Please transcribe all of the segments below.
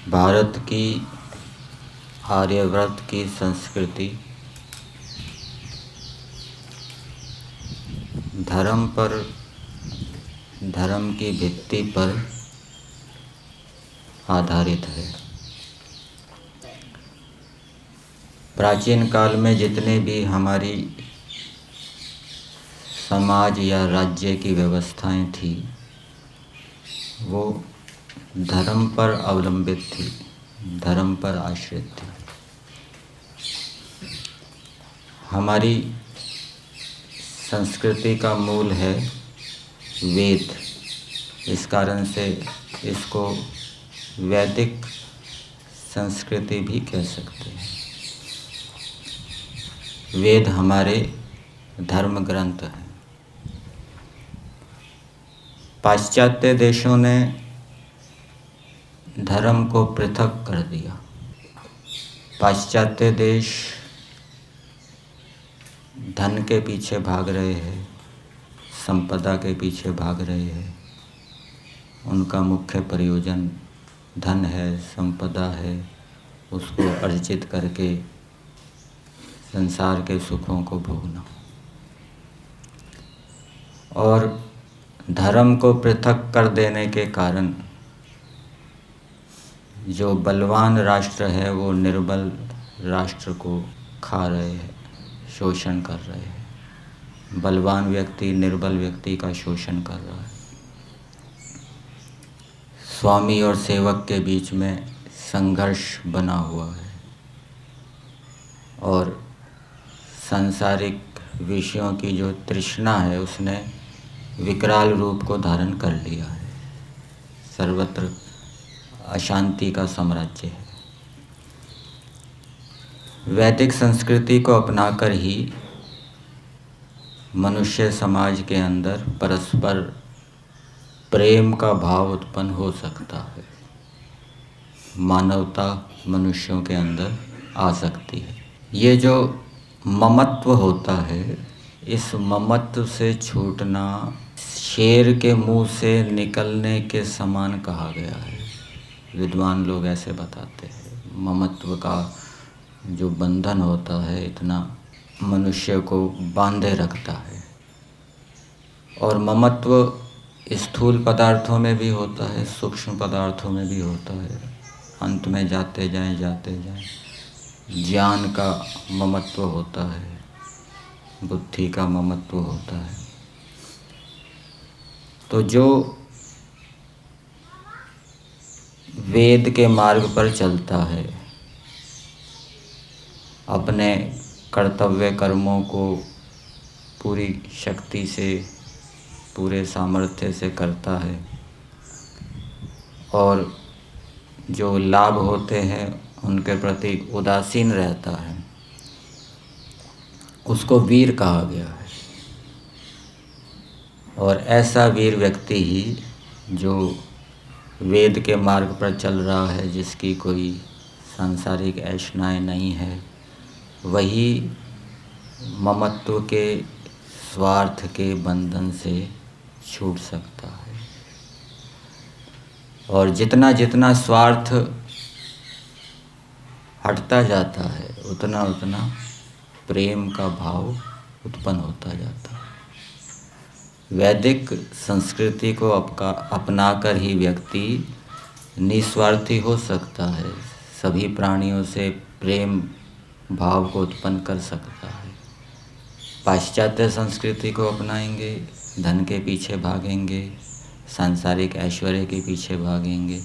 भारत की आर्यव्रत की संस्कृति धर्म की भित्ति पर आधारित है। प्राचीन काल में जितने भी हमारी समाज या राज्य की व्यवस्थाएं थी वो धर्म पर अवलंबित थी, धर्म पर आश्रित थी। हमारी संस्कृति का मूल है वेद। इस कारण से इसको वैदिक संस्कृति भी कह सकते हैं। वेद हमारे धर्म ग्रंथ हैं। पाश्चात्य देशों ने धर्म को पृथक कर दिया। पाश्चात्य देश धन के पीछे भाग रहे हैं, संपदा के पीछे भाग रहे हैं। उनका मुख्य प्रयोजन धन है, संपदा है, उसको अर्जित करके संसार के सुखों को भोगना। और धर्म को पृथक कर देने के कारण जो बलवान राष्ट्र है वो निर्बल राष्ट्र को खा रहे हैं, शोषण कर रहे हैं। बलवान व्यक्ति निर्बल व्यक्ति का शोषण कर रहा है। स्वामी और सेवक के बीच में संघर्ष बना हुआ है और सांसारिक विषयों की जो तृष्णा है उसने विकराल रूप को धारण कर लिया है। सर्वत्र अशांति का साम्राज्य है। वैदिक संस्कृति को अपनाकर ही मनुष्य समाज के अंदर परस्पर प्रेम का भाव उत्पन्न हो सकता है। मानवता मनुष्यों के अंदर आ सकती है। ये जो ममत्व होता है, इस ममत्व से छूटना शेर के मुंह से निकलने के समान कहा गया है। विद्वान लोग ऐसे बताते हैं। ममत्व का जो बंधन होता है इतना मनुष्य को बांधे रखता है। और ममत्व स्थूल पदार्थों में भी होता है, सूक्ष्म पदार्थों में भी होता है। अंत में जाते जाएं ज्ञान का ममत्व होता है, बुद्धि का ममत्व होता है। तो जो वेद के मार्ग पर चलता है, अपने कर्तव्य कर्मों को पूरी शक्ति से, पूरे सामर्थ्य से करता है और जो लाभ होते हैं उनके प्रति उदासीन रहता है, उसको वीर कहा गया है। और ऐसा वीर व्यक्ति ही जो वेद के मार्ग पर चल रहा है, जिसकी कोई सांसारिक ऐशनाएं नहीं है, वही ममत्व के, स्वार्थ के बंधन से छूट सकता है। और जितना जितना स्वार्थ हटता जाता है उतना उतना प्रेम का भाव उत्पन्न होता जाता है। वैदिक संस्कृति को अपनाकर ही व्यक्ति निस्वार्थी हो सकता है, सभी प्राणियों से प्रेम भाव को उत्पन्न कर सकता है। पाश्चात्य संस्कृति को अपनाएंगे, धन के पीछे भागेंगे, सांसारिक ऐश्वर्य के पीछे भागेंगे,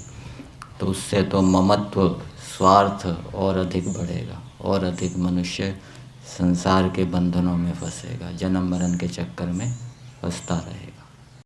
तो उससे तो ममत्व, स्वार्थ और अधिक बढ़ेगा और अधिक मनुष्य संसार के बंधनों में फंसेगा, जन्म मरण के चक्कर में फंसता रहेगा।